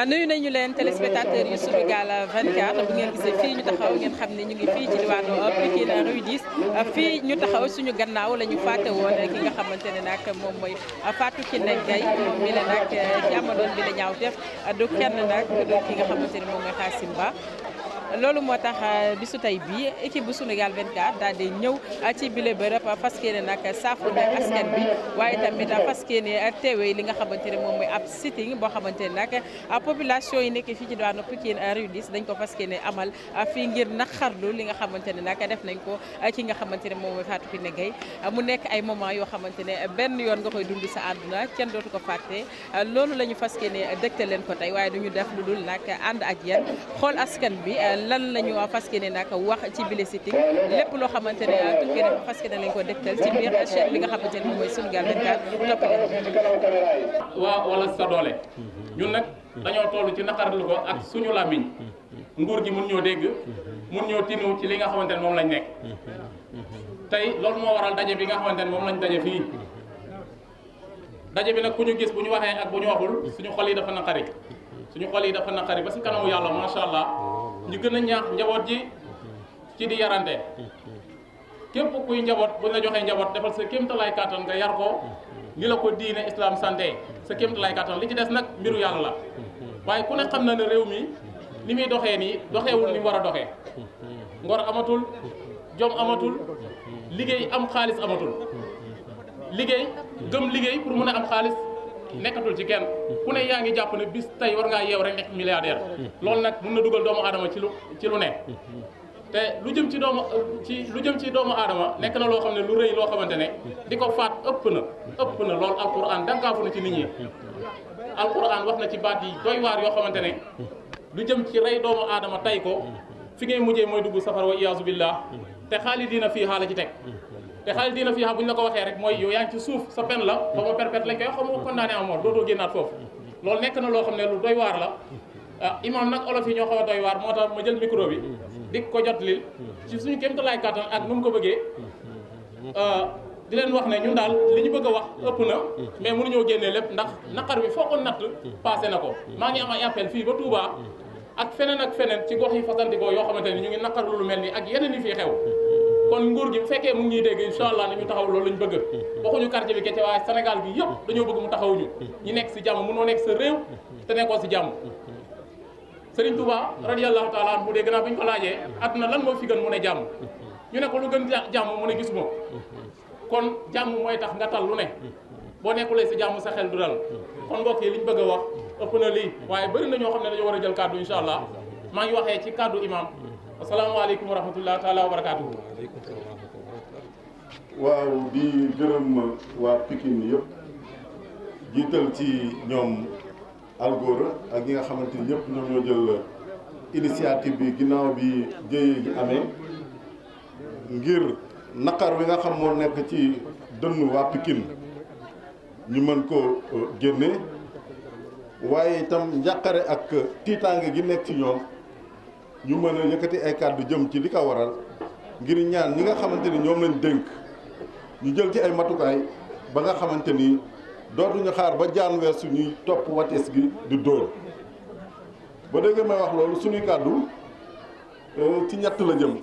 nuyu nañu leen téléspectateurs yu Sunugal 24 bu ngeen gisee fii ñu taxaw ngeen xam ne ñu ngi fii ci diwaanu Pikine Rue 10 fii ñu taxaw suñu gannaaw la ñu fàtte woon ki nga xamante ne nag moom mooy Fatou Kiné Gaye moom mi la nag ci amaloon bi la ñaaw def du kenn nag du ki nga xamante ne moom mooy Xaasim Ba loolu moo tax bisu tey bii équipe bu Sunugal 24 daal di ñëw ci bile bërëb fas yéene nag saafu nag askan bi waaye tamit fas yéene teewee li nga xamante ne moom mooy ab sitting boo xamante ne nag population yi nekk fii ci diwaanu Pikine Rue 10 dañ ko fas yéene amal fii ngir naqarlu li nga xamante ne nag def nañ ko ki nga xamante ne moom mooy Fatou Kiné Gaye mu nekk ay moment yoo xamante ne benn yoon nga koy dund sa àdduna kenn dootu ko fàtte loolu la ñu fas yéene dëgte leen ko tey waaye duñu def lu dul nag ànd ak yéen xool askan bi lan la ñu fas yéene nag wax ci bile sitting lépp loo xamante ne tukkee ne fas yéene lañ ko dégtal ci biir chaîne li nga xamante ne moom mooy Sunugal 24 topp waaw wala sa doole ñun nag dañoo toll ci naqarlu ko ak suñu làmmiñ nguur gi mun ñoo dégg mun ñoo tinu ci li nga xamante ne moom lañ nekk tey loolu moo waral daje bi nga xamante ne moom lañ daje fii daje bi nag ku ñu gis bu ñu waxee ak bu ñu waxul suñu xol yi dafa naqari ba si kanamu yàlla macha allah ñu gën a ñaax njaboot ji ci di yarante képp kuy njaboot buñ la joxee njaboot defal sa kéemtalaay kàttan nga yar ko li la ko diine islam santé sa kéemtalaay kàttan li ci des nag mbiru yàlla la waaye ku ne xam na ne réew mi ni muy doxee nii doxeewul ni mu war a doxee ngor amatul jom amatul liggéey am xaalis amatul liggéey gëm liggéey pour mën a am xaalis nekkatul ci kenn ku ne yaa ngi jàpp ne bis tey war ngaa yeew rek nekk milliardaire loolu nag mun na dugal doomu aadama ci lu ne te lu jëm ci doomu aadama nekk na loo xam ne lu rëy loo xamante ne di ko faat ëpp na loolu alquran dankaafu na ci nit ñi alquran wax na ci baat yi doy waar yoo xamante ne lu jëm ci rey doomu aadama tay ko fi ngay mujjee mooy dugg safara wa iyaazu billah te xaalidiina fiihaa la ci teg te xaalidiina fiihaa bu ñu la ko waxee rek mooy yow yaa ngi ci suuf sa pen la xaw ma perpète lañ koy wax xaw ma condamné à mort dootoo génnaat foofu loolu nekk na loo xam ne lu doy waar la imam nag olof yi ñoo xaw a doy waar moo tax ma jël micro bi di ko jot lil ci suñu kéemtalaay kàttan ak nu mu ko bëggee di leen wax ne ñun daal li ñu bëgg a wax ëpp na mais mënuñoo génnee lépp ndax naqar bi foo ko natt passé na ko maa ngi am ay appel fii ba Touba ak feneen ci gox yi fasantikoo yoo xamante ni ñu ngi naqar lu mel nii ak yeneen yi fii xew kon nguur gi bu fekkee mu ngi ñuy dégg incha allah nañu taxaw loolu lañ bëgg waxuñu quartier bi kese waaye Sénégal gi yëpp dañoo bëgg mu taxawuñu ñi nekk si jàmm mënoo nekk sa réew te nekkoo si jàmm Serigne Touba radiyallahu taala anhu dee gannaaw bi ñu ko laajee àdduna lan moo fi gën mu ne jàmm ñu ne ko lu gën jàmm mu ne gisuma kon jàmm mooy tax nga tal lu ne boo nekkulee si jàmm sa xel du dal kon mbokk yi liñ bëgg a wax ëpp na lii waaye bëri na ñoo xam ne dañoo war a jël kàddu incha allah maa ngi waxee ci kàddu imam asalaamaaleykum wa rahmatulah taala wa barakaatuhu. waaw di gërëm waa Pikine yëpp jiital ci ñoom Algora ak ñi nga xamante ni ñëpp ñoom ñoo jël initiative bi ginnaaw bi jéye ji amee ngir naqar wi nga xam moo nekk ci dënnu waa Pikine ñu mën ko génne waaye itam njàqare ak tiitaange gi nekk ci ñoom ñu mën a yëkkati ay kàddu jëm ci li ko waral ngir ñaan ñi nga xamante ni ñoom lañ dénk ñu jël ci ay matukaay ba nga xamante ni dootuñu xaar ba jaan weesu ñuy topp watees gi di dóor ba dégg may wax loolu suñuy kàddu ci ñett la jëm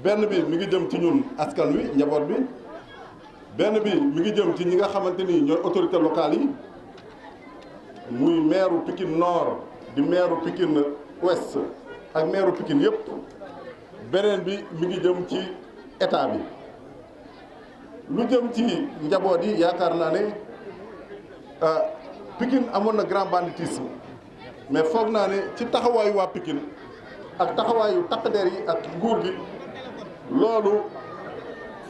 benn bi mi ngi jëm ci ñun askan wi njaboot bi benn bi mi ngi jëm ci ñi nga xamante ni ñooy autorité locale yi muy maire Pikine Nord di maire Pikine Ouest ak maire Pikine yëpp beneen bi mi ngi jëm ci état bi lu jëm ci njaboot yi yaakaar naa ne Pikine amoon na grand banditisme mais foog naa ne ci taxawaayu waa Pikine ak taxawaayu takk der yi ak nguur gi loolu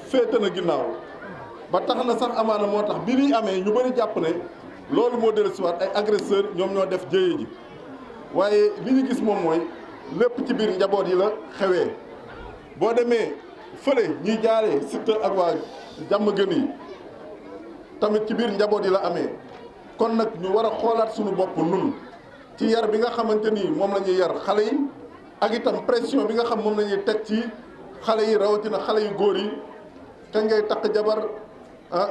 féete na ginnaaw ba tax na sax amaana moo tax bi liy amee ñu bëri jàpp ne loolu moo dellusiwaat ay agresseur ñoom ñoo def jéye ji waaye li ñu gis moom mooy lépp ci biir njaboot yi la xewee boo demee fële ñuy jaaree Siteu ak waa jàmm gën yi tamit ci biir njaboot yi la amee kon nag ñu war a xoolaat suñu bopp nun ci yar bi nga xamante ni moom la ñuy yar xale yi ak itam pression bi nga xam moom la ñuy teg ci xale yi rawatina xale yu góor yi te ngay takk jabar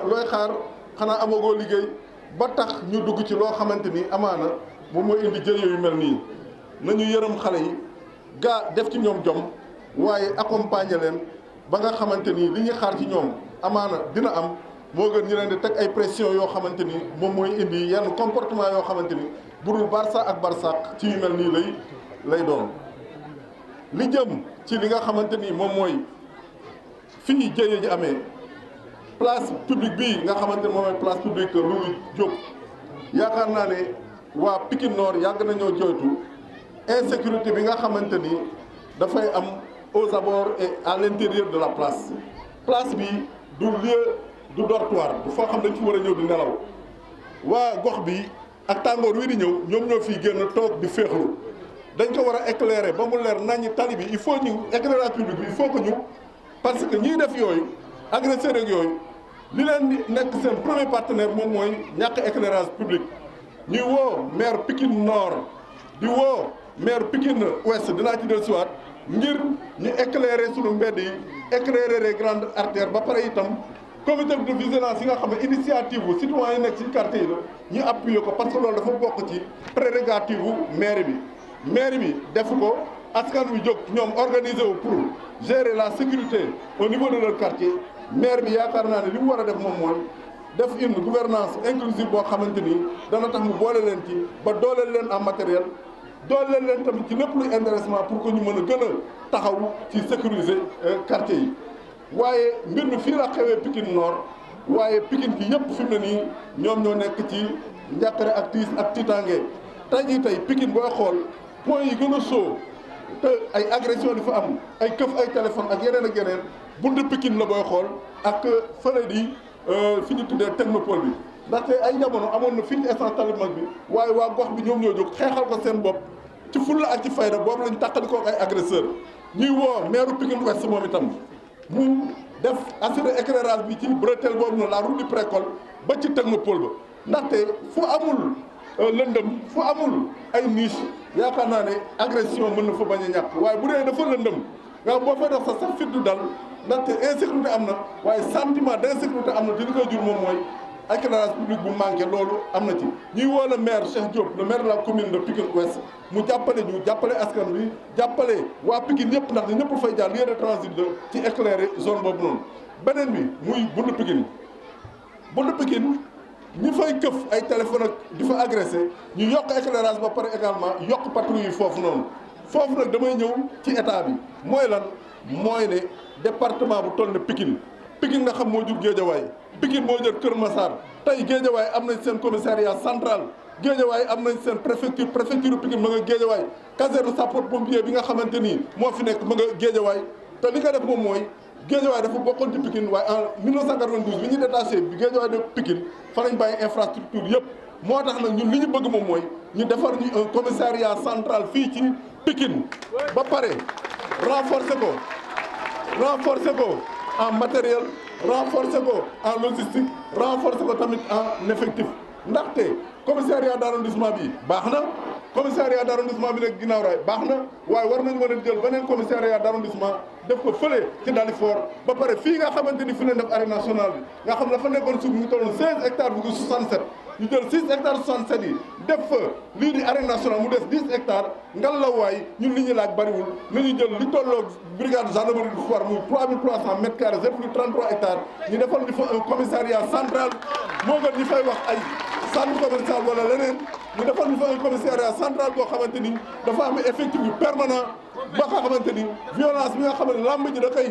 looy xaar xanaa amagoo liggéey ba tax ñu dugg ci loo xamante ni amaana moom mooy indi jëye yu mel nii nañu yërëm xale yi gaa def ci ñoom jom waaye accompagner leen ba nga xamante ni li ñuy xaar ci ñoom amaana dina am moo gën ñu leen di teg ay pression yoo xamante ni moom mooy indi yenn comportement yoo xamante ni burul Barça ak Barsaq ci yu mel nii lay doon. li jëm ci li nga xamante ni moom mooy fii jëye ji amee place publique bii nga xamante ni moom mooy place publique Louis Diop yaakaar naa ne waa Pikine Nord yàgg nañoo jooytu insécurité bi nga xamante ni dafay am aux abords et à l'intérieur de la place bi du lieu du dortoir du foo xam dañ fi war a ñëw di nelaw waa gox bi ak tàngoor wi di ñëw ñoom ñoo fiy génn toog di féexlu dañ ko war a éclairer ba mu leer naññi tali bi il faut ñu éclairage public bi il faut que ñu parce que ñiy def yooyu agresseurs ak yooyu li leen di nekk seen premier partenaire moom mooy ñàkk éclairage public ñuy woo maire Pikine Nord di woo maire Pikine Ouest dinaa ci dellusiwaat ngir ñu éclairer sunu mbedd yi éclairer les grandes artères ba pare itam comité de vigilance yi nga xam ne initiative bu citoyen yi nekk ci quartier yi la ñu appuyer ko parce que loolu dafa bokk ci prérogative bu maire bi defu ko askan wi jóg ñoom organiser wu pour gérer la sécurité au niveau de leur quartier maire bi yaakaar naa ne li mu war a def moom mooy def une gouvernance inclusive boo xamante ni dana tax mu boole leen ci ba dooleel leen en matériel dooleel leen tamit ci lépp luy intéressement pour que ñu mën a gën a taxaw ci sécuriser quartier yi waaye mbir mi fii la xewee Pikine Nord waaye Pikine gi yëpp fi mu ne nii ñoom ñoo nekk ci njàqare ak tiis ak tiitaange tey Pikine booy xool point yi gën a soo te ay agression di fa am ay këf ay téléphone ak yeneen buntu Pikine la booy xool ak fële di fi ñu tuddee technopole bi ndaxte ay jamono amoon na fii ci essence tali mag bi waaye waa gox bi ñoom ñoo jóg xeexal ko seen bopp ci fulla ak ci fayda boobu lañ tàqalikoo ak ay agresseur ñuy woo maire Pikine Ouest moom itam mu def assurer éclairage bi ci bretelle boobu noonu la route du précole ba ci technopole ba ndaxte fu amul lëndëm fu amul ay niche yaakaar naa ne agression mën na fa bañ a ñàkk waaye bu dee dafa lëndëm nga boo fa def sax fit du dal ndaxte insécurité am na waaye sentiment d'insécurité am na te li koy jur moom mooy éclairage public bu manqué loolu am na ci ñuy woo le maire Cheikh Diop le maire de la commune de Pikine Ouest mu jàppale askan bi jàppale waa Pikine yëpp ndax ñëpp fay jaar lieu de transit la ci éclairer zone boobu noonu beneen bi muy buntu Pikine ñi fay këf ay téléphone ak di fa agressé ñu yokk éclairage ba pare également yokk patrouille yi foofu noonu foofu nag damay ñëw ci état bi mooy lan mooy ne département bu toll ne Pikine nga xam moo jur Guédiawaye Pikine moo jur Kër Massar tey Guédiawaye am nañ seen commissariat central Guédiawaye am nañ seen préfecture Pikine ma nga Guédiawaye caserne sapeur pompier bi nga xamante nii moo fi nekk ma nga Guédiawaye te li nga def moom mooy Guédiawaye dafa bokkoon ci Pikine waaye en 1992 bi ñu détaché bi Guédiawaye de Pikine fa lañ bàyyi infrastructure yëpp moo tax nag ñun li ñu bëgg moom mooy ñu defar ñu un commissariat central fii ci Pikine ba pare renforcer ko en matériel renforcer ko en logistique renforcer ko tamit en effectif ndaxte commissariat d'arrondissement bi baax na commissariat d'arrondissement bi nekk ginnaaw raay baax na waaye war nañu mën a jël beneen commissariat d'arrondissement def ko fële ci Dalifort ba pare fii nga xamante ni fi leen def arène nationale bi nga xam dafa nekkoon suuf mu ngi tolloon 16 hectares bu 67 ñu jël 6 hectares 67 yi def fa lii di arène nationale mu des 10 hectares ngal la waay ñun li ñu laaj bariwul nañu jël li tolloog brigade gendarmerie du Foire muy 3300 mètres carrés c'est plus 33 hectares ñu defal ñu fa un commissariat central moo gën ñu fay wax ay centre commercial wala leneen ñu defal ñu fa un commissariat central boo xamante ni dafa am effectif yu permanent ba nga xamante ni violence bi nga xamante ni lamb ji da koy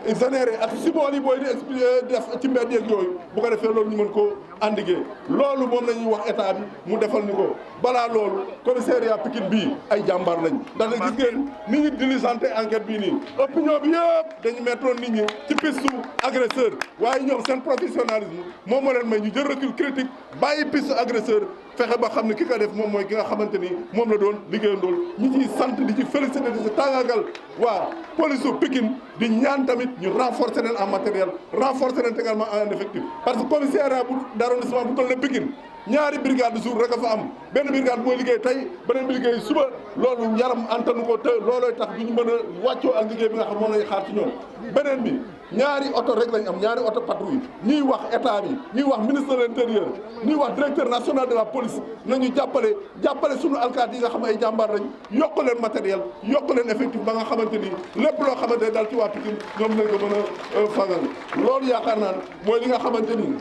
généré ak sibool yi booy di expliqué def ci mbedd yeeg yooyu bu ko defee loolu ñu mën koo endiguer loolu moom la ñuy wax état bi mu defal ni ko balaa loolu commissariat Pikine bii ay jàmbaar lañ ndax gis ngeen ni ñu diligenté enquête bii nii opinion bi yëpp dañu mettroon nit ñi ci pistu agresseur waaye ñoom seen professionnalisme moom moo leen may ñu jël recul critique bàyyi pistu agresseur fexe ba xam ne ki ko def moom mooy ki nga xamante ni moom la doon liggéeyandool ñi ciy sant di ci félicité di ci tàngaagal waa police u Pikine di ñaan tamit ñu renforcer leen en matériel renforcer leen également en effectif parce que commissariat bu d'arrondissement bu toll ne Pikine ñaari brigade de jour rek a fa am benn brigade mooy liggéey tey beneen bi liggéey suba loolu yaram antanu ko te loolooy tax du ñu mën a wàccoo ak liggéey bi nga xam moom lañuy xaar ci ñoom. beneen bi ñaari oto rek lañ am ñaari oto patrouille ñuy wax état bi ñuy wax ministre de l'intérieur ñuy wax directeur national de la police nañu jàppale suñu alkaati yi nga xam ay jàmbaar lañ yokk leen matériel yokk leen effectif ba nga xamante ni lépp loo xamante ne daal ci waa Pikine ñoom lañ ko mën a fagal loolu yaakaar naa mooy li nga xamante ni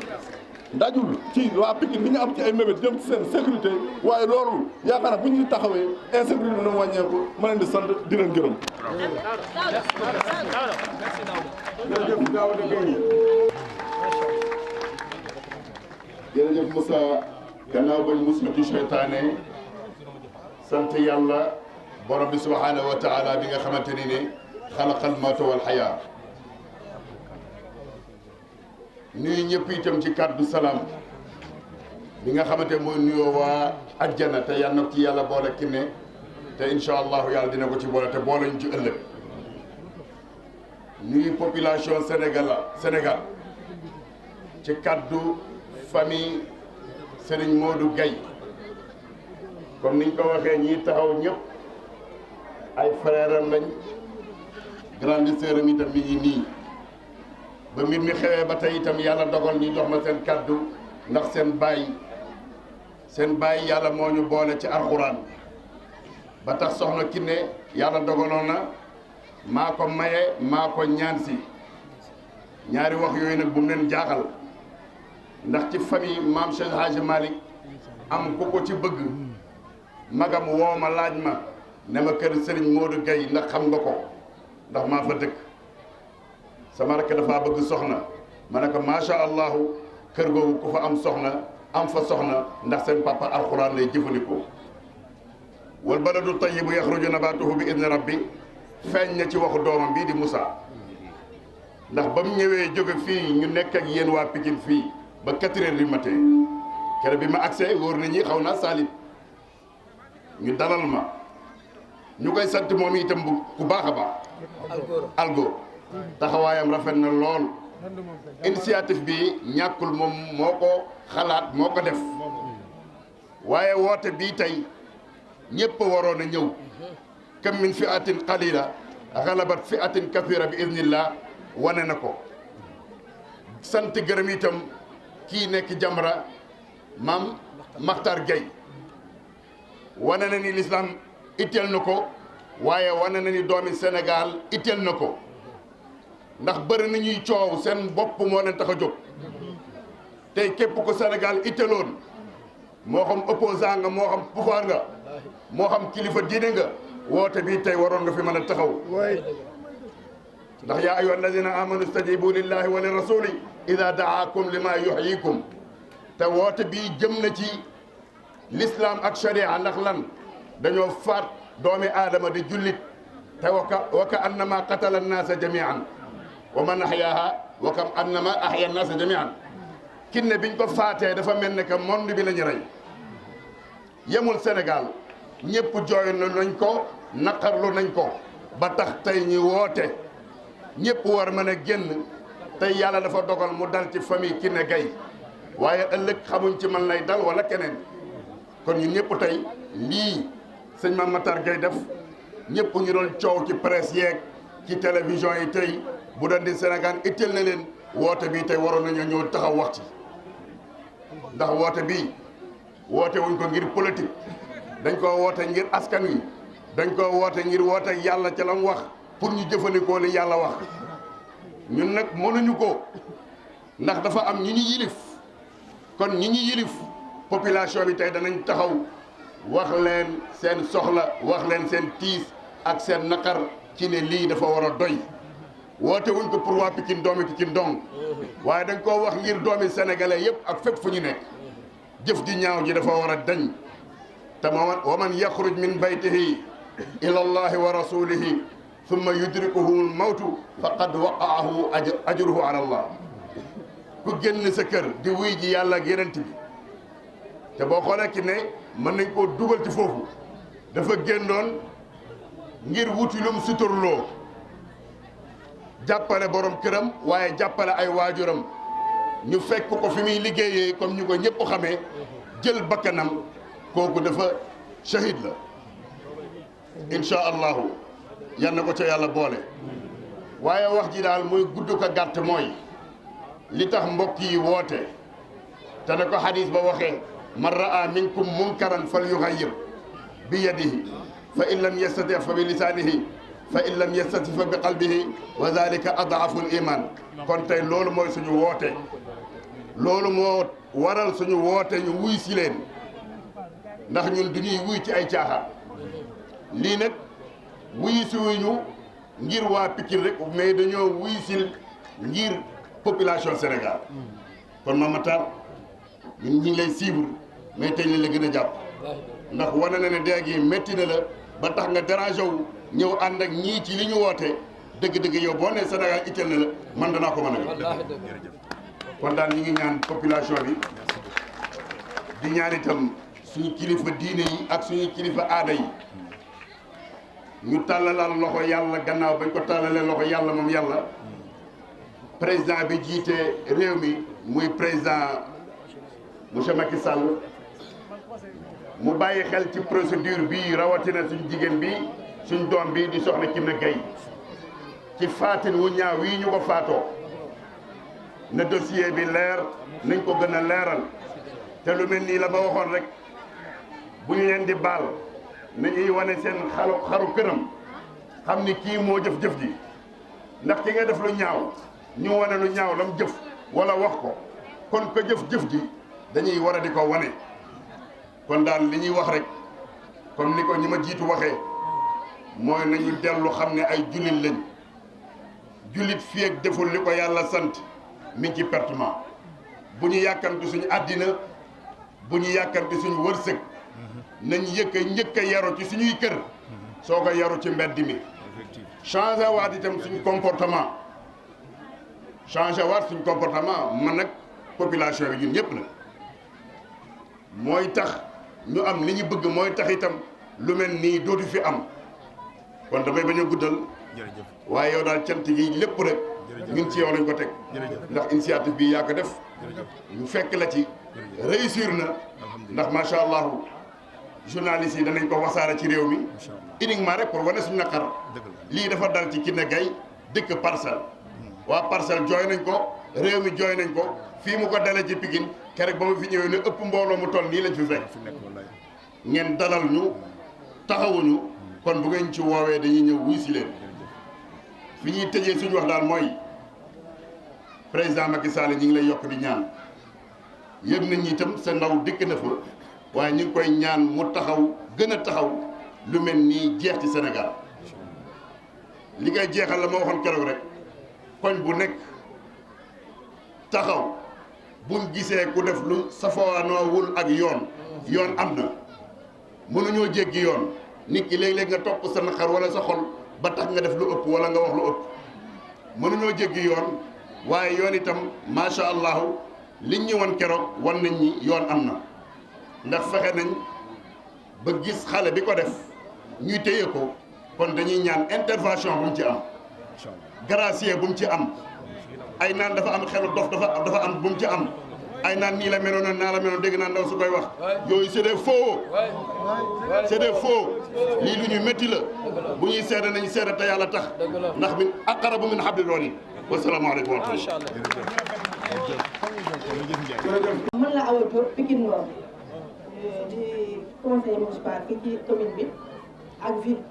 dajul ci waa Pikine li ñu am ci ay mébét jëm ci seen sécurité waaye loolu yaakaar naa bu ñu taxawee insécurité dina wàññeeku ma leen di sant di leen gërëm. jërëjëf Moussa gannaaw bañ muslu ci seytaane sant yàlla borom bi subhaanahu wa taala bi nga xamante ni ne xalaqal mawta wal xayaa nuyu ñëpp itam ci kàddu salaam bi nga xamante mooy nuyoo waa ajjana te yal na ci yàlla boole ki ne te incha allahu yàlla dina ko ci boole te boole ñu ci ëllëg nuyu population Sénégal ci kàddu famille Serigne Modou Gaye comme niñ ko waxee ñii taxaw ñëpp ay frère am lañ grande sœur am itam mi ngi nii ba mbir mi xewee ba tey itam yàlla dogal ñu jox ma seen kàddu ndax seen baay yàlla moo ñu boole ci alxuraan ba tax soxna Kiné yàlla dogaloon na maa ko maye maa ko ñaan si ñaari wax yooyu nag bu mu leen jaaxal ndax ci famille maam Cheikh Hadji Malick am ku ko ci bëgg magam woo ma laaj ma ne ma kër Serigne Modou Gaye ndax xam nga ko ndax maa fa dëkk sama rakk dafa bëgg soxna ma ne ko macha allahu kër googu ku fa am soxna am fa soxna ndax seen papa alxuraan lay jëfandikoo wal baladu tayyibu yaxruju nabatuhu bi idni rabbi feeñ na ci waxu doomam bii di Moussa ndax ba mu ñëwee jóge fii ñu nekk ak yéen waa Pikine fii ba 4 heures du matin kere bi ma accès wóor na ñi xaw naa saalit ñu dalal ma ñu koy sant moom itam bu ku baax a baax algo taxawaayam rafet na lool initiative bi ñàkkul moom moo ko xalaat moo ko def waaye woote bii tey ñëpp waroon a ñëw kam min fi'atin qalila ghalabat fi'atin kathira bi idnillah wane na ko sant gërëm itam kii nekk Jamra maam Makhtar Gueye wane na ni l'islam itteel na ko waaye wane na ni doomi Sénégal itteel na ko ndax bëri na ñuy coow seen bopp moo leen tax a jóg tey képp ko Sénégal itteeloon moo xam opposant nga moo xam pouvoir nga moo xam kilifa diine nga woote bii tey waroon nga fi mën a taxaw ndax yaa ayyuha alladina amanu stajibu lillahi wa li rasuli ida daakum lima yuhyikum te woote bii jëm na ci l'islam ak sharia ndax lan dañoo faat doomi aadama di jullit te wa ka annama qatala annaasa jamian wa man ahyaaha wa ka annama ahya annaasa jamian Kiné biñ ko faatee dafa mel ne que monde bi la ñu rey yemul Sénégal ñëpp jooy nañ ko naqarlu nañ ko ba tax tey ñu woote ñëpp war mën a génn tey yàlla dafa dogal mu dal ci famille Kiné Gaye waaye ëllëg xamuñ ci man lay dal wala keneen kon ñun ñëpp tey lii sëñ Mame Matar Gueye def ñëpp ñu doon coow ci presse yeeg ci télévision yi tey bu doon di Sénégal itteel na leen woote bii tey waroon nañoo ñëw taxaw wax ci ndax woote bii woote wuñ ko ngir politique dañ ko woote ngir askan wi dañ ko woote ngir woote yàlla ca la mu wax pour ñu jëfandikoo li yàlla wax ñun nag mënuñu ko ndax dafa am ñi ñu yilif kon ñi ñu yilif population bi tey danañ taxaw wax leen seen soxla wax leen seen tiis ak seen naqar ci ne lii dafa war a doy woote wuñ ko pour waa Pikine doomi Pikine dong waaye dañ koo wax ngir doomi sénégalais yëpp ak fépp fu ñu nekk jëf ji ñaaw ji dafa war a dañ te wa man yaxruj min baytihi ila allahi wa rasulihi thumma yudrikuhu almawtu faqad waqaahu ajruhu ala allah ku génn sa kër di wuy ji yàlla ak yenent bi te boo xoolee ki ne mën nañ koo dugal ci foofu dafa génnoon ngir wuti lum suturloo jàppale borom këram waaye jàppale ay waajuram ñu fekk ko fi muy liggéeyee comme ñu ko ñëpp xamee jël bakkanam kooku dafa shahid la incha allahu yal na ko ca yàlla boole. waaye wax ji daal muy gudd ko gàtt mooy li tax mbokk yi woote te ne ko hadis ba waxee man raa minkum munkaran fal yughayyir bi yadihi fa in lam yastati fa bi lisaanihi fa in lam yastati fa bi qalbihi wa dhalika ad'afu al-iman. kon tey loolu mooy suñu woote loolu moo waral suñu woote ñu wuy si leen ndax ñun du ñuy wuy ci ay caaxaan lii nag wuy si wuñu ngir waa Pikine rek mais dañoo wuy sil ngir population Sénégal kon Mame Matar ñun ñu ngi lay suivre mais tey la gën a jàpp ndax wane na ne dee gi métti na la ba tax nga dérangé wu ñëw ànd ak ñii ci li ñu woote dëgg-dëgg yow boo nee Sénégal itteel na la man danaa ko mën a gëm kon daal ñu ngi ñaan population bi di ñaan itam suñu kilifa diine yi ak suñu kilifa aada yi ñu tàllalal loxo yàlla gannaaw bañ ko tàllalee loxo yàlla moom yàlla président bi jiite réew mi muy président monsieur Macky Sall mu bàyyi xel ci procédure bi rawatina suñ jigéen bi suñ doom bi di soxna Kiné Gaye ci faatin wu ñaaw wii ñu ko faatoo na dossier bi leer nañ ko gën a leeral te lu mel nii la ma waxoon rek bu ñu leen di baal nañuy wane seen xaru këram xam ni kii moo jëf-jëf ji ndax ki nga def lu ñaaw ñu wane lu ñaaw lam jëf wala wax ko kon ko jëf-jëf ji dañuy war a di ko wane kon daal li ñuy wax rek comme ni ko ñi ma jiitu waxee mooy nañu dellu xam ne ay jullit lañ jullit fii ak deful li ko yàlla sant mi ngi ci pertement bu ñu yàkkamti suñu àddina bu ñu yàkkamti suñu wërsëg nañ njëkk a yaru ci suñuy kër soo ko yaru ci mbedd mi changé waat itam suñu comportement man nag population bi ñun ñëpp nag mooy tax ñu am li ñu bëgg mooy tax itam lu mel nii dootu fi am kon damay bañ a guddal waaye yow daal cant gi lépp rek ñun ci yow lañ ko teg ndax initiative bi yaa ko def ñu fekk la ci réussir na ndax macha allah journalistes yi danañ ko wasaare ci réew mi uniquement rek pour wane suñu naqar lii dafa dal ci Kiné Gaye dëkk Parcelles waa Parcelles jooy nañ ko réew mi jooy nañ ko fii mu ko dalee ci Pikine keroog ba mu fi ñëwee ne ëpp mbooloo mu toll nii lañ fi fekk ngeen dalal ñu taxawuñu kon bu ngeen ci woowee dañuy ñëw wuy si leen fi ñuy tëjee suñu wax daal mooy président Macky Sall ñi ngi lay yokk di ñaan yëg nañ ñi itam sa ndaw dikk na fa waaye ñu ngi koy ñaan mu taxaw gën a taxaw lu mel nii jeex ci Sénégal li ngay jeexal la ma waxoon keroog rek koñ bu nekk taxaw buñ gisee ku def lu safaanoowul ak yoon am na mënuñoo jéggi yoon nit ki léeg-léeg nga topp sa naqar wala sa xol ba tax nga def lu ëpp wala nga wax lu ëpp mënuñoo jéggi yoon waaye yoon itam macha allah liñ ñi wan keroog wan nañ ñi yoon am na ndax fexe nañ ba gis xale bi ko def ñuy téye ko kon dañuy ñaan intervention bu mu ci am gracier bu mu ci am ay naan dafa am xelu dof dafa am bu mu ci am ay naan nii la meloon naa la meloon dégg naa ndaw su koy wax yooyu c'est des faux lii lu ñu métti la bu ñuy seede nañu seede te yàlla tax ndax min aqrabu min hablil warid wasalaamaaleykum wa rahmatulah. man la Awa Diop Pikine Nord di conseiller municipal fii ci commune bi ak ville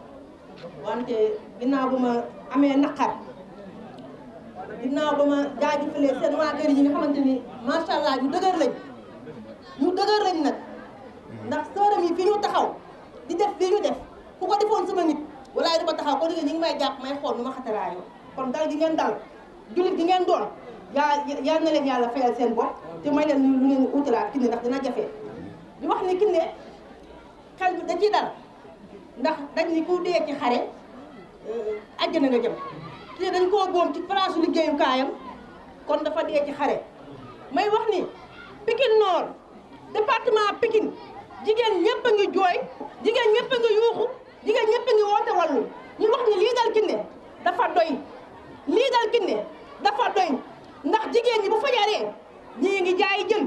wante ginnaaw ba ma amee naqar ginnaaw ba ma jaajëfalee seen waa kër yi nga xamante ni macha allah ñu dëgër lañ nag ndax sooram yi fi ñu taxaw di def fii ñu def ku ko defoon sama nit walaay du ko taxaw ko digg ñi ngi may jàpp may xool nu ma xataraayoo kon dal gi ngeen dal jullit gi ngeen doon yaa na leen yàlla fayal seen bopp te may leen lu ngeen utalaat Kiné ndax dina jafe di wax ni Kiné xel bi da ciy dal ndax dañ ni ku dee ci xare àjjana nga jëm Kiné dañ koo boom ci place liggéeyukaayam kon dafa dee ci xare may wax ni Pikine Nord département Pikine jigéen ñëpp a ngi jooy jigéen ñëpp a ngi yuuxu jigéen ñëpp a ngi woote wàllu ñu wax ni lii dal Kiné dafa doy lii dal Kiné dafa doy ndax jigéen ñi bu fajaree ñii ngi jaay jën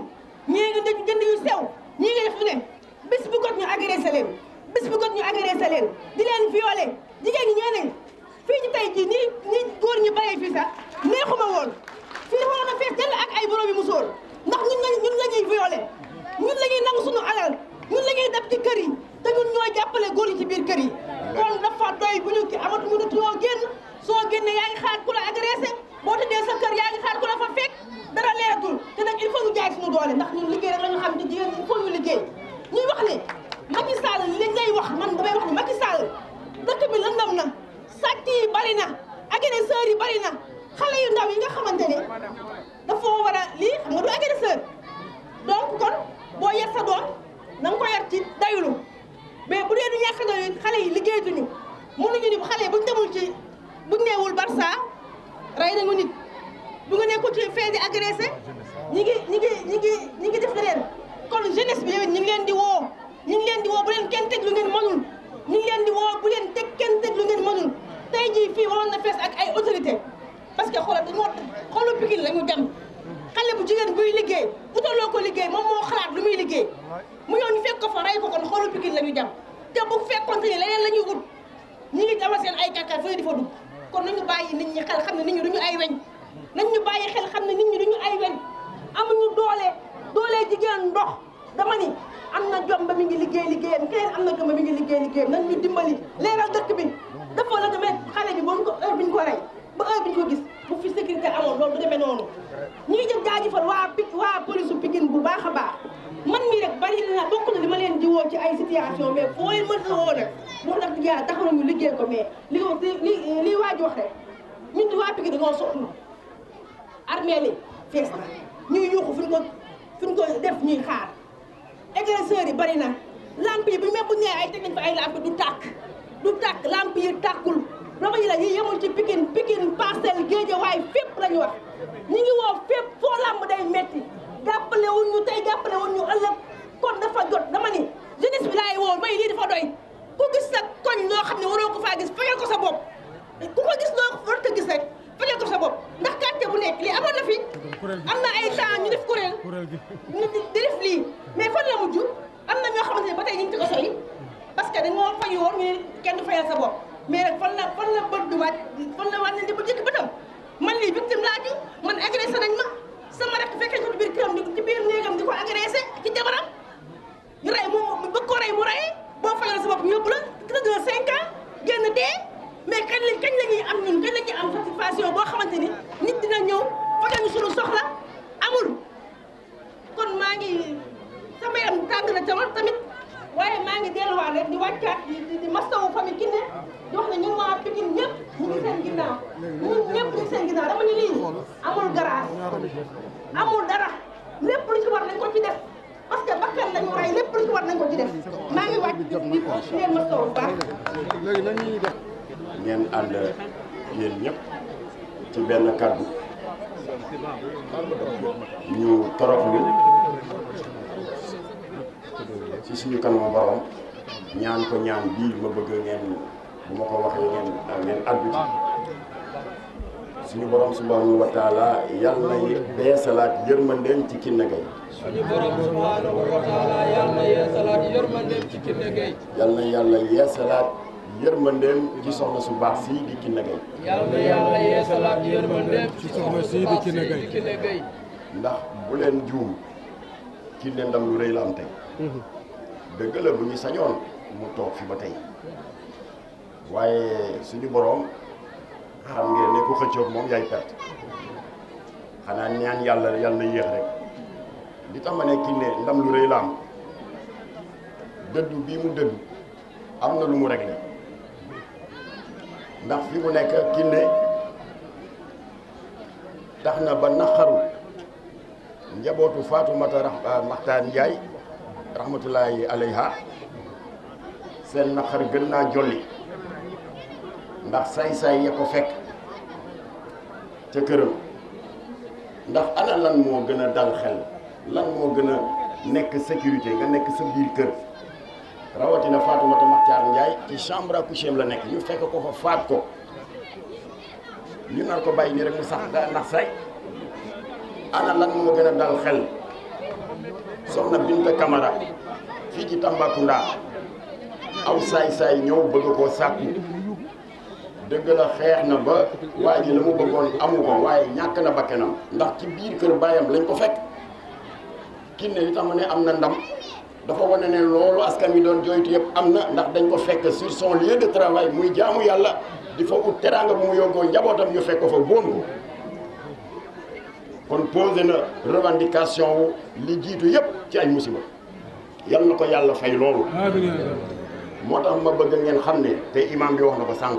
ñii ngi jënd yu sew ñii jii nii góor ñi bàyyi fii sax neexuma woon fii waroon a fees dell ak ay borom yi musóor ndax ñun la ñuy violé ñun la ñuy nangu suñu alal ñun la ñuy def ci kër yi te ñun ñooy jàppale góor yi ci biir kër yi kon dafa doy bu ñu ki amatuñu nit yoo génn soo génne yaa ngi xaar ku la agressé boo tëddee sa kër yaa ngi xaar ku la fa fekk dara leeratul te nag il faut ñu jaay suñu doole ndax ñun liggéey rek la ñu xam te jigéen il faut ñu liggéey ñuy wax ne Macky Sall li ngay wax man damay wax ne Macky Sall dëkk bi lëndam na sàcc yi bari na agresseur yi bari na xale yu ndaw yi nga xamante ne dafa war a lii xam nga du agresseur donc kon boo yar sa doom na nga ko yar ci dayulu mais bu dee du ñàkk doy xale yi liggéeyatuñu mënuñu ni xale buñ demul ci buñ neewul Barça rey nañu nit bu nga nekkul ci fee di agressé ñi ngi def leneen kon jeunesse bi yow ñu ngi leen di woo bu leen kenn teg lu ngeen mënul ñu ngi leen di woo bu leen kenn teg lu ngeen mënul tey jii fii waroon na fees ak ay autorité parce que xoolal xoolu Pikine la ñu dem xale bu jigéen buy liggéey utaloo ko liggéey moom moo xalaat lu muy liggéey mu ñëw ñu fekk ko fa rey ko kon xoolu Pikine la ñu dem te bu fekkoon ne leneen la ñuy ut ñi ngi dawal seen ay kàkkaar fële di fa dugg kon nañu bàyyi nit ñi xel xam ne nit ñi duñu ay weñ nañ ñu bàyyi xel xam ne nit ñi duñu ay weñ amuñu doole jigéen ndox dama ni am na jom ba mi ngi liggéeyam keneen am na jom ba mi ngi liggéeyam nañ ñu dimbali leeral dëkk bi dafa la demee xale bi boo ko heure bi ñu ko rey ba heure bi ñu ko gis bu fi sécurité amoon loolu du demee noonu ñu ngi jëm jaajëfal waa police Pikine bu baax a baax man mii rek bari na bokk na li ma leen di woo ci ay situation mais foo leen mën a woo nag wax dëgg yàlla taxaw na ñu liggéey ko mais li waaj wax rek ñun di waa Pikine dañoo soxla armée li fees na ñuy yuuxu fu ñu ko def ñuy xaar agresseurs yi bari na lamp yi bu même bu nee ay teg nañ fa ay lamp du tàkk lamp yi tàkkul loxo yi la ñuy yemul ci Pikine Parcelles Guédiawaye fépp la ñu wax ñu ngi woo fépp foo lamb day metti jàppale wuñ ñu tey jàppale wuñ ñu ëllëg kon dafa jot dama ni jeunesse bi laay woo may lii dafa doy ku gis sa koñ loo xam ne waroo ko faa gis fajal ko sa bopp ku ko gis loo warut a gis rek fajal ko sa bopp ndax quartier bu nekk lii amoon na fi am na ay temps ñu def kuréel ñu di def lii mais fan la mujj am na ñoo xamante ne ba tey ñu ngi ci kaso yi parce que dañoo fayu woon ñu ne kenn du fayal sa bopp mais rek fan la bët du wàcc fan la wàcc ne bu jëkk bëtam man lii victime laa ci man agressé nañ ma sama rek fekkee ko ci biir këram ci biir néegam di ko agressé ci jabaram ñu rey mu bëgg ko rey mu rey boo fayal sa bopp ñu yóbbu la tëdd na 5 ans génn dee mais kañ la ñuy am ñun kañ la ñuy am satisfaction boo xamante ni nit dina ñëw fajal ñu suñu soxla amul kon maa ngi sama yaram tàng na tamit waaye maa ngi delluwaat rek di wàccaat di mastawu famille Kiné di wax ne ñun waa Pikine ñëpp ñu ngi seen ginnaaw ñun ñëpp ñu ngi seen ginnaaw dama ni lii amul garage amul dara lépp lu ci war nañ ko ci def parce que bakkan lañu rey lépp lu ci war nañ ko ci def maa ngi wàcc di leen mastawu bu baax. léegi nan ñuy def. ngeen ànd yéen ñëpp ci benn kàddu ñu toroxlu ci suñu kanamu borom ñaan ko ñaan bii ma bëgg ngeen bu ma ko waxee ngeen addu ci suñu borom subhanahu wa taala yàlla na beesalaat yërmandeem ci Kiné Gaye. suñu borom subhanahu wa taala yàlla na yeesalaat yërmandeem ci Kiné Gaye. yàlla na yàlla yeesalaat yërmandeem ci soxna su baax sii di Kiné Gaye. yàlla na yàlla yeesalaat yërmandeem ci soxna sii di Kiné Gaye. ndax bu leen juum Kiné ndam lu rëy la am tey. dëgg la bu ñu sañoon mu toog fi ba tey waaye suñu boroom xam ngeen ne ku xëccoog moom yaay perte xanaa ñaan yàlla na yéex rek li tax ma ne Kiné ndam lu rëy la am dëddu bii mu dëddu am na lu mu réglé ndax fi mu nekk Kiné tax na ba naqaru njabootu Fatoumata Makhtar Ndiaye rahmatullahi alayha seen naqar gën naa jolli ndax say-say ya ko fekk ca këram ndax ana lan moo gën a dal xel lan moo gën a nekk sécurité nga nekk sa biir kër rawatina Fatoumata Makhtar Ndiaye ci chambre à coucher la nekk ñu fekk ko fa faat ko ñu nar ko bàyyi nii rek mu sax ndax say ana lan moo gën a dal xel soxna Binta Camara fii ci Tambacounda aw saay-saay ñëw bëgg koo sàkku dëgg la xeex na ba waa ji la mu bëggoon amu ko waaye ñàkk na bakkanam ndax ci biir kër baayam lañ ko fekk. Kiné li tax ma ne am na ndam dafa wane ne loolu askan wi doon jooytu yëpp am na ndax dañ ko fekk sur son lieu de travail muy jaamu yàlla di fa ut teraanga bu mu yóbboo njabootam ñu fekk ko fa boon ko kon posé na revendication wu li jiitu yëpp ci ay musiba yal na ko yàlla fay loolu. moo tax ma bëgg ngeen xam ne te imam bi wax na ko sànq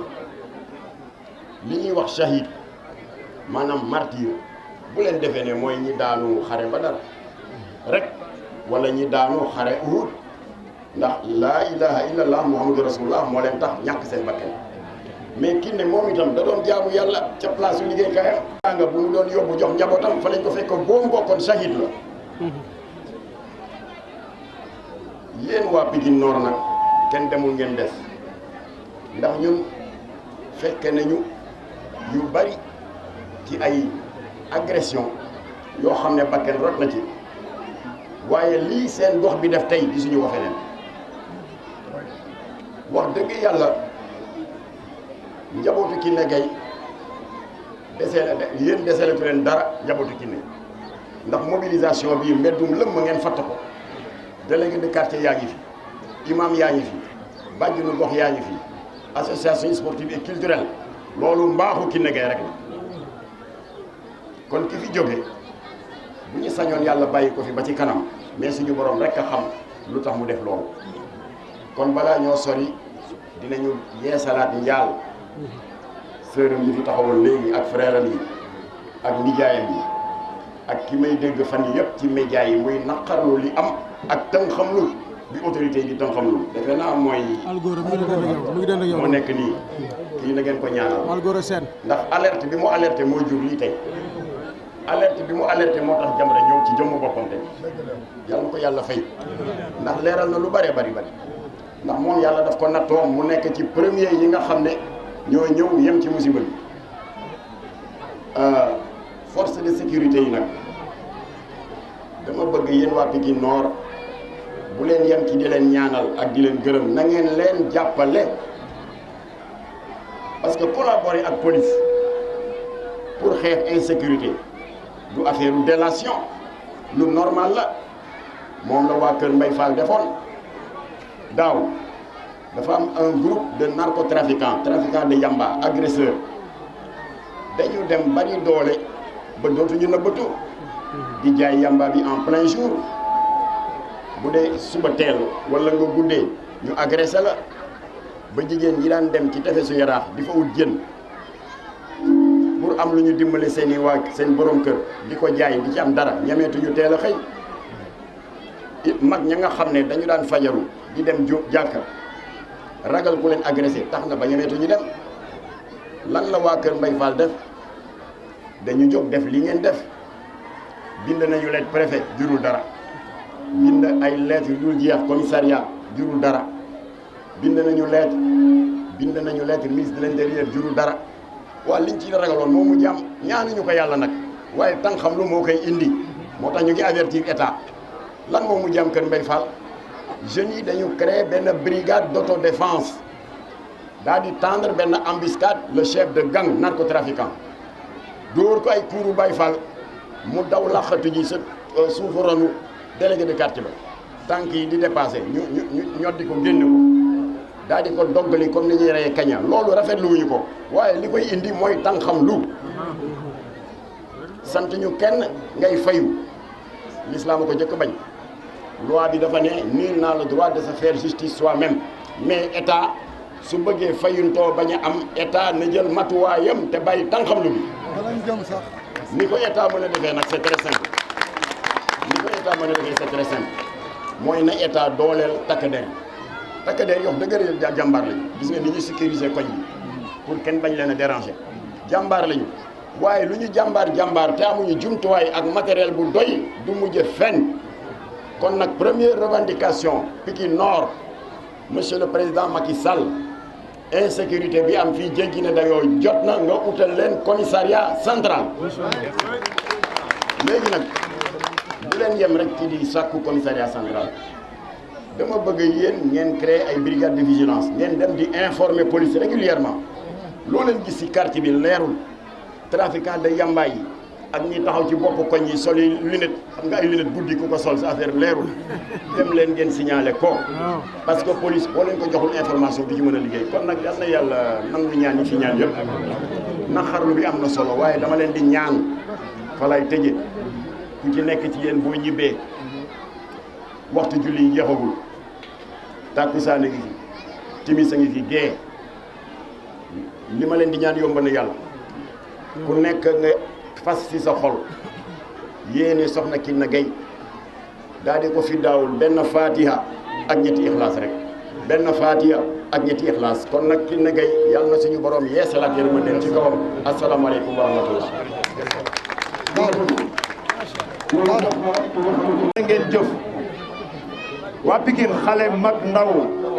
li ñuy wax shahid maanaam martyr bu leen defee ne mooy ñi daanu xare Badar rek wala ñi daanu xare Uhud ndax laa ilaha illallah muhammadu rasulullah moo leen tax ñàkk seen bakkan mais Kiné moom itam da doon jaamu yàlla ca place yu liggéeykaayam nga bu mu doon yóbbu jox njabootam fa lañ ko fekk boo mbokkoon shahid la yéen waa Pikine Nord nag kenn demul ngeen des ndax ñun fekke nañu yu bari ci ay agression yoo xam ne bakkan rot na ci waaye lii seen gox bi def tey gisuñu ko feneen wax dëgg yàlla njabootu Kiné Gaye yéen deseelatu leen dara njabootu Kiné ndax mobilisation bii mbeddum lëmm ngeen fatt ko délégué de quartier yaa ngi fi imam yaa ngi fi bàjjenu gox yaa ngi fi association sportive et culturelle loolu mbaaxu Kiné Gaye rek la kon ki fi jóge bu ñu sañoon yàlla bàyyi ko fi ba ci kanam mais suñu borom rek a xam lu tax mu def loolu kon balaa ñoo sori dinañu yeesalaat njaal sëram yi fi taxawal léegi ak frère am yi ak nijaayam yi ak ki may dégg fan yi yëpp ci média yi muy naqarlu li am ak tënk xam lu bi autorité yi di tënk xam lu defe naa mooy moo nekk nii kii na ngeen ko ñaanal ndax alerte bi mu alerté mooy jur lii tey alerte bi mu alerté moo tax Jamra ñëw ci jëmmu boppam tey yàlla na ko yàlla fay ndax leeral na lu bëree bari ndax moom yàlla daf ko nattoo mu nekk ci premier yi nga xam ne ñoo ñëw yem ci musiba bi force de sécurité yi nag dama bëgg yéen waa Pikine Nord bu leen yem ci di leen ñaanal ak di leen gërëm na ngeen leen jàppale parce que collaborer ak police pour xeex insécurité du affaire u délation lu normal la moom la waa Kër Mbaye Fall defoon daaw dafa am un groupe de narcotrafiquants trafiquants de yamba agresseurs dañu dem bari doole ba dootuñu nëbbatu di jaay yamba bi en plein jour bu dee suba teel wala nga guddee ñu agressé la ba jigéen ñi daan dem ci tefesu Yaraax di fa wut jën pour am lu ñu dimbale seen i waa seen borom kër di ko jaay di ci am dara ñameetuñu teel a xëy it mag ña nga xam ne dañu daan fajaru di dem jàkka ragal ku leen agressé tax na ba ñameetuñu dem lan la waa Kër Mbaye Fall def dañu jóg def li ngeen def bind nañu lettre préfet jurul dara bind ay lettre yu dul jeex commissariat jurul dara bind nañu lettre ministre de l'intérieur jurul dara waa liñ ci ragaloon moom mu jàmm ñaanuñu ko yàlla nag waaye tan xam lu moo koy indi moo tax ñu ngi avertir état lan moo mu jàmm Kër Mbaye Fall jeunes yi dañu créer benn brigade d'autodéfense daal di tendre benn embuscade le chef de gang narcotrafiquant dóor ko ay kuuru Baye Fall mu daw laqatu ji sa suufu ronu délégué de quartier ba tànk yi di dépassé ñu ñoddi ko génne ko daal di ko doggali comme ni ñuy reyee kaña loolu rafetlu wuñu ko waaye li koy indi mooy tàng xam lu sant ñu kenn ngay fayu l'islam a ko jëkk bañ loi bi dafa ne nul n'a le droit de se faire justice soi-même mais état su bëggee fayuntoo bañ a am état na jël matuwaayam te bàyyi tàng xam lu bi ni ko état mën a defee nag c'est très simple c'est très simple mooy na état dooleel takk der yox dëgg jàmbaar lañu gis nga ni ñu sécuriser koñ bi pour kenn bañ leen a déranger jàmbaar lañu waaye lu ñu jàmbaar te amuñu jumtuwaay ak matériel bu doy du mujj fenn kon nag première revendication Pikine Nord monsieur le président Macky Sall insécurité bi am fii jéggi na dayoo jot na nga utal leen commissariat central léegi nag bu leen yem rek ci di sàkku commissariat central dama bëgg yéen ngeen créer ay brigade de vigilance ngeen dem di informer police régulièrement loo leen gis ci quartier bi leerul trafiquant de yamba yi ak ñi taxaw ci bopp koñ yi sol yi lunette xam nga ay lunette guddi ku ko sol sa affaire leerul dem leen ngeen signaler ko parce que police boo leen ko joxul information du ci mën a liggéey kon nag yal na yàlla nangu ñaan yi fi ñaan yëpp naxarlu bi am na solo waaye dama leen di ñaan fa lay tëje ku ci nekk ci yéen boo ñibbee waxtu julli yi jeexagul tàkkusaan a ngi fi timis a ngi fi gée li ma leen di ñaan yomb na yàlla ku nekk nga fas ci sa xol yéene soxna Kiné Gaye daal di ko fi daawul benn fatiha ak ñetti ixlaas rek benn fatiha ak ñetti ixlaas kon nag Kiné Gaye yàlla na suñu borom yeesalaat yéen ma den ci kawam asalaamaaleykum wa rahmatullah ngeen jëf waa Pikine xale mag ndaw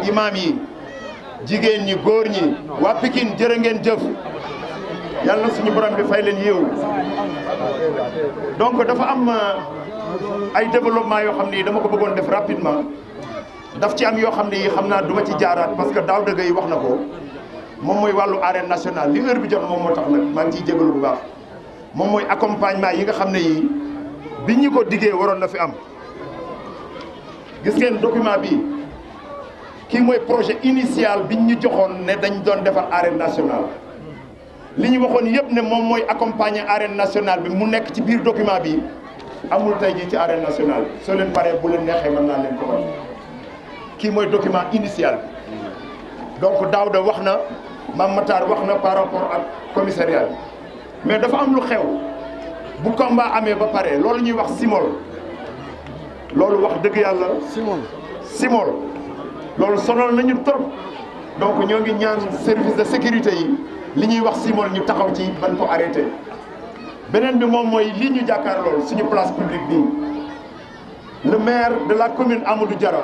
imaam yi jigéen ñi góor ñi waa Pikine jërë ngeen jëf yàlla na suñu borom bi fay leen yiw donc dafa am ay développement yoo xam ne dama ko bëggoon def rapidement daf ci am yoo xam ne xam naa du ma ci jaaraat parce que daaw dëgg yi wax na ko moom mooy wàllu arène nationale li heure bi jot moom moo tax nag maa ngi ciy jégalu bu baax moom mooy accompagnement yi nga xam ne yi bi ñu ko diggee waroon na fi am gis ngeen document bi kii mooy projet initial biñ ñu joxoon ne dañ doon defar arène nationale li ñu waxoon yëpp ne moom mooy accompagner arène nationale bi mu nekk ci biir document bi amul tey jii ci arène nationale soo leen paree bu leen neexee mën naa leen ko wax kii mooy document initial bi donc Daouda wax na Mame Matar wax na par rapport ak commissariat bi mais dafa am lu xew bu combat amee ba pare loolu ñuy wax simol loolu wax dëgg yàlla simol loolu sonal nañu trop donc ñoo ngi ñaan service de sécurité yi li ñuy wax simol ñu taxaw ci ban ko arrêté beneen bi moom mooy lii ñu jàkkaar loolu suñu place publique bi le maire de la commune Amadou Diarra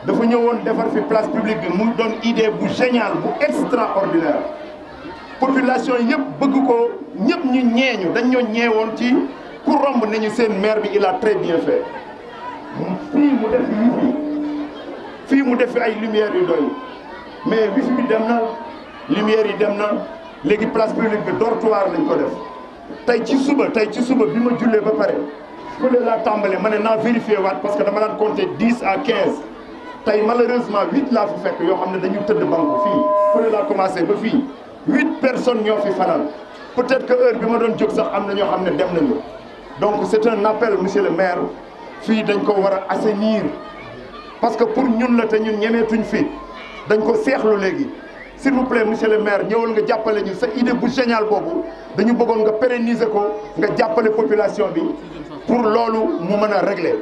dafa ñëwoon defar fi place publique bi mu doon idée bu génial bu extraordinaire population yëpp bëgg ko ñëpp ñu ñeeñu dañ ñoo ñeewoon ci ku romb nañu seen maire bi il a très bien fait fii mu def wifi fii mu def ay lumières yu doy mais wifi bi dem na lumière yi dem na léegi place publique bi dortoir lañ ko def tey ci suba bi ma jullee ba pare fële laa tàmbale ma ne naa vérifié waat parce que dama daan compter 10 à 15 tey malheureusement 8 laa fi fekk yoo xam ne dañu tëdd banque fii fële laa commencé ba fii 8 personnes ñoo fi fanaan peut-être que heure bi ma doon jóg sax am na ñoo xam ne dem nañu donc c'est un appel monsieur le maire fii dañ ko war a assainir parce que pour ñun la te ñun ñemeetuñ fi dañ ko seexlu léegi s'il vous plaît monsieur le maire ñëwal nga jàppale ñu sa idée bu génial boobu dañu bëggoon nga pérenniser ko nga jàppale population bi pour loolu mu mën a régler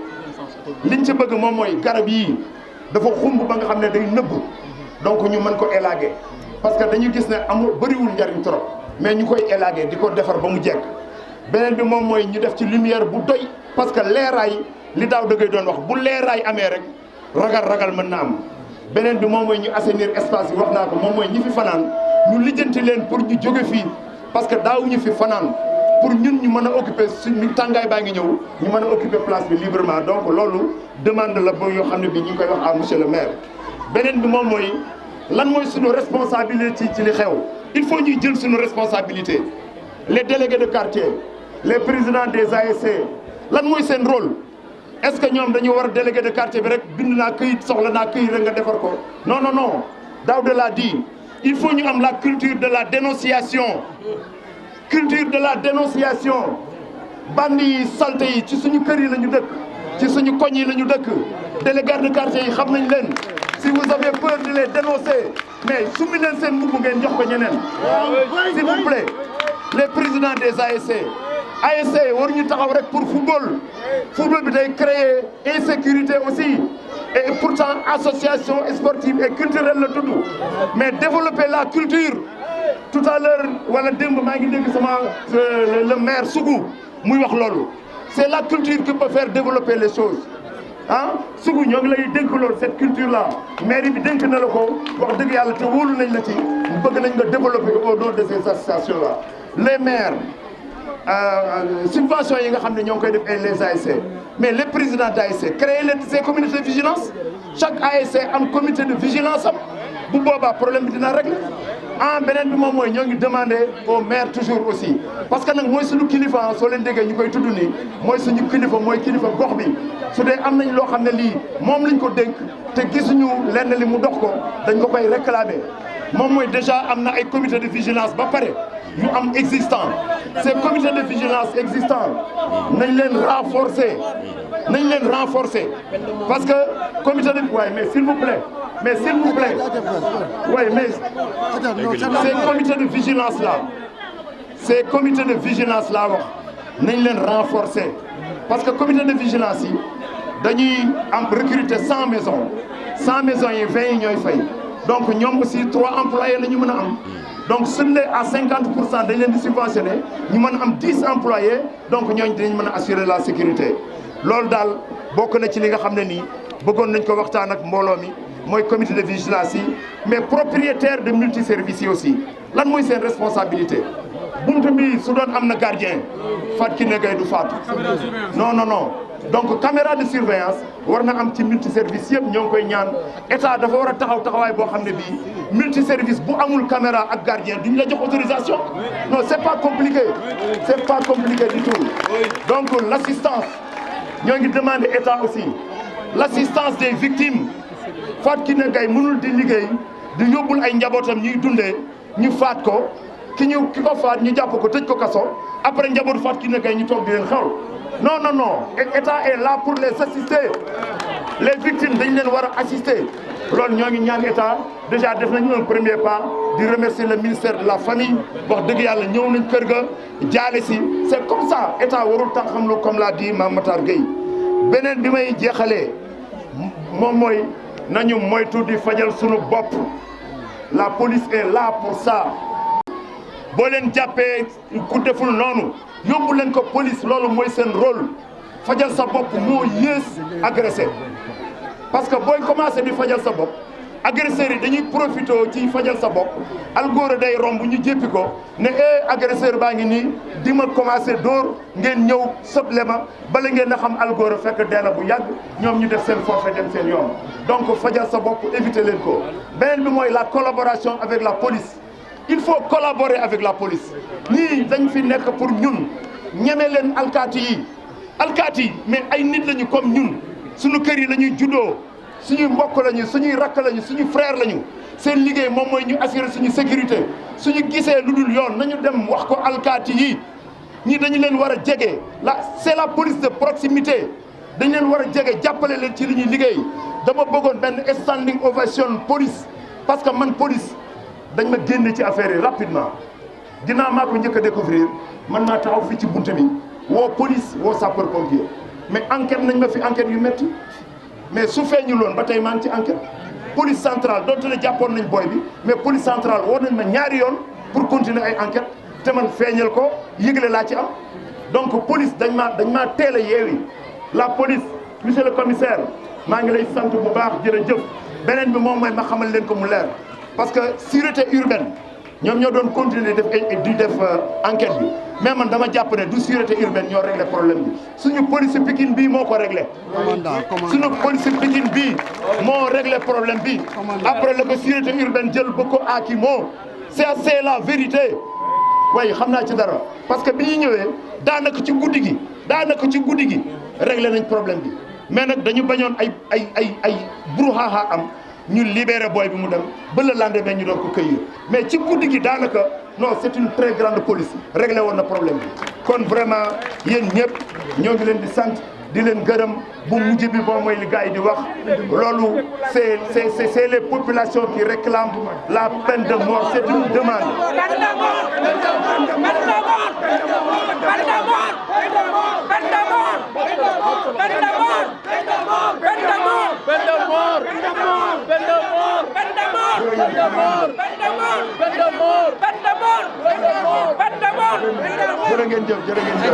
liñ ci bëgg moom mooy garab yii dafa xumb ba nga xam ne day nëbb donc ñu mën ko élaguer parce que dañu gis ne amul bëriwul njariñ trop mais ñu koy élaguer di ko defar ba mu jekk beneen bi moom mooy ñu def ci lumière bu doy parce que leeraay li daaw dëggay doon wax bu leeraay amee rek ragal mën na am beneen bi moom mooy ñu assainir espace yi wax naa ko moom mooy ñi fi fanaan ñu lijjanti leen pour ñu jóge fii parce que daawuñu fi fanaan pour ñun ñu mën a occuper suñu tàngaay baa ngi ñëw ñu mën a occuper place bi librement donc loolu demande la ba yoo xam ne bi ñu ngi koy wax à monsieur le maire beneen bi moom mooy lan mooy suñu responsabilité ci li xew il faut ñuy jël suñu responsabilité les délégués de quartier les présidents des ASC lan mooy seen rôle est-ce que ñoom dañu war a délégué de quartier bi rek bind naa këyit soxla naa këyit rek nga defar ko non non non Daouda l'a dit il faut ñu am la culture de la dénonciation bandi yi salte yi ci suñu kër yi la ñu dëkk ci suñu koñ yi la ñu dëkk délégués de quartier yi xam nañ leen si vous avez peur de les dénoncer mais summi leen seen mbubb ngeen jox ko ñeneen s'il vous plaît les présidents des ASC waruñu taxaw rek pour football bi day créer insécurité aussi et pourtant association sportive et culturelle la tudd mais développer la culture tout à l'heure wala démb maa ngi dégg sama le maire Sougou muy wax loolu c'est la culture qui peut faire développer les choses ah Sougou ñoo ngi lay dénk loolu cette culture là mairie bi dénk na la ko wax dëgg yàlla te wóolu nañ la ci bëgg nañ nga développer au nom de ces associations là les maires subventions yi nga xam ne ñoo ngi koy def les ASC mais les présidents d'ASC créer leen ces communautés de vigilance chaque ASC am comité de vigilance am bu boobaa problème bi dina régler beneen bi moom mooy ñoo ngi demander au maire toujours aussi parce que nag mooy suñu kilifa soo leen déggee ñu koy tudd nii mooy suñu kilifa mooy kilifa gox bi su dee am nañ loo xam ne lii moom lañ ko dénk te gisuñu lenn li mu dox ko dañ ko koy réclamer moom mooy déjà am na ay comité de vigilance ba pare yu am existant ces comités de vigilance existants nañ leen renforcer parce que comité de waaye mais s'il vous plaît ouais mais ces comités de vigilance là wax nañ leen renforcer parce que comité de vigilance yi dañuy am recruter 100 maisons yi 20 yi ñooy fay donc ñoom aussi 3 employés la ñu mën a am donc suñu lee à 50% dañ leen di subventionné ñu mën a am 10 employés donc ñooñu dinañ mën a assurer la sécurité loolu daal bokk na ci li nga xam ne nii bëggoon nañ ko waxtaan ak mbooloo mi mooy comité de vigilance yi mais propriétaire de multiservices yi aussi lan mooy seen responsabilité buntu bi su doon am na gardien Fatou Kiné Gaye du faatu non donc caméra de surveillance war na am ci multiservice yëpp ñoo ngi koy ñaan état dafa war a taxawaay boo xam ne bii multiservice bu amul caméra ak gardien duñ la jox autorisation non c'est pas compliqué du tout donc l'assistance ñoo ngi demander état aussi l'assistance des victimes Fatou Kiné Gaye mënul di liggéey di yóbbul ay njabootam ñuy dundee ñu faat ko ki ko faat ñu jàpp ko tëj ko kaso après njabootu Fatou Kiné Gaye ñu toog di leen xaw non état est là pour les assister les victimes dañ leen war a assister loolu ñoo ngi ñaan état déjà def nañu un premier pas di remercier le ministère de la famille wax dëgg yàlla ñëw nañ kër ga jaale si c'est comme ça état warul tax xam lu comme l'a dit Mame Matar Gueye beneen bi may jeexalee moom mooy nañu moytu di fajal sunu bopp la police est là pour ça boo leen jàppee ku deful noonu yóbbu leen ko police loolu mooy seen rôle fajal sa bopp moo yées agressé parce que booy commencé di fajal sa bopp agresseurs yi dañuy profité ci fajal sa bopp algóora day romb ñu jéppi ko ne agresseur baa ngi nii di ma commencé dóor ngeen ñëw soble ma bala ngeen a xam algóora fekk dee na bu yàgg ñoom ñu def seen forfait dem seen yoon donc fajal sa bopp éviter leen ko beneen bi mooy la collaboration avec la police il faut collaborer avec la police ñii dañ fi nekk pour ñun ñeme leen alkaati yi mais ay nit lañu comme ñun suñu kër yi la ñuy juddoo suñuy mbokk lañu suñuy rakk lañu suñuy frère lañu seen liggéey moom mooy ñu assurer suñu sécurité suñu gisee lu dul yoon nañu dem wax ko alkaati yi ñii dañu leen war a jege c'est la police de proximité dañ leen war a jege jàppale leen ci li ñuy liggéey dama bëggoon benn standing ovation police parce que man police dañ ma génne ci affaire yi rapidement dinaa maa ko njëkk a découvrir man maa taxaw fii ci buntu bi woo police woo sapeur pompier mais enquête nañ ma fi enquête yu métti mais su feeñu loon ba tey maa ngi ci enquête police centrale doonte ne jàppoon nañ booy bi mais police centrale woo nañ ma ñaari yoon pour continuer ay enquête te man feeñal ko yëgle laa ci am donc police dañ maa teel a yeewi la police monsieur le commissaire maa ngi lay sant bu baax jërëjëf beneen bi moom mooy ma xamal leen ko mu leer parce que sûreté urbaine ñoom ñoo doon continuer di def enquête bi mais man dama jàpp ne du sûreté urbaine ñoo réglé problème bi suñu police Pikine bii moo ko réglé suñu police Pikine bii moo réglé problème bi après la ko sûreté urbaine jël ba ko aaki moo c'est la vérité waaye xam naa ci dara parce que bi ñu ñëwee daanaka ci guddi gi réglé nañ problème bi mais nag dañu bañoon ay brouhaha am ñu libéré booy bi mu dem ba le lendemain ñu doon ko cueillir mais ci guddi gi daanaka non c'est une très grande police réglé woon na problème bi kon vraiment yéen ñëpp ñoo ngi leen di sant di leen gërëm bu mujj bi moom mooy li gars yi di wax loolu c'est les populations qui réclament la peine de mort c'est une demande. ngeen jëf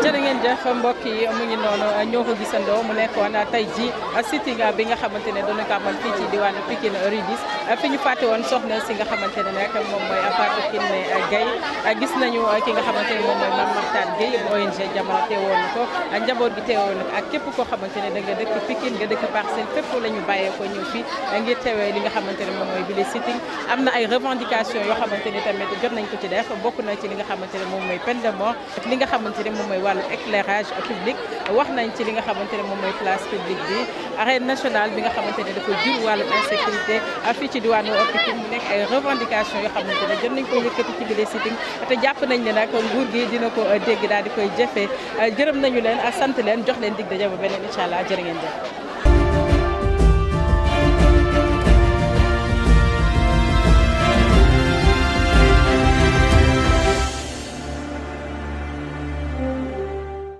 jërë ngeen jëf mbokk yi mu ngi noonu ñoo ko gisandoo mu nekkoon tey ji sitting bi nga xamante ne doon ko amal fii ci diwaanu Pikine Rue 10 fi ñu fàtte woon soxna si nga xamante ne nag moom mooy Fatou Kiné Gaye gis nañu ki nga xamante ne moom mooy Mame Makhtar Gueye bu ONG Jamra teewoon ko njaboot gi teewoon ak képp koo xamante ne da nga dëkk Pikine nga dëkk Parcelles fépp la ñu bàyyee ko ñëw fii ngir teewee li nga xamante ne moom mooy bile sitting am na ay revendication yoo xamante ne tamit jot nañ ko ci def bokk na ci li nga xamante ne moom mooy peine de mort ak li nga xamante ne moom mooy wàllu éclairage public wax nañ ci li nga xamante ne moom mooy place publique bi arène nationale bi nga xamante ne dafa jur wàllu insécurité fii ci diwaanu Pikine mu nekk ay revendication yoo xamante ne jot nañ ko yëkkati ci bile sitting te jàpp nañ ne nag nguur gi dina ko dégg daal di koy jëfee gërëm nañu leen sant leen jox leen dig daje ba beneen incha allah jërë ngeen jëf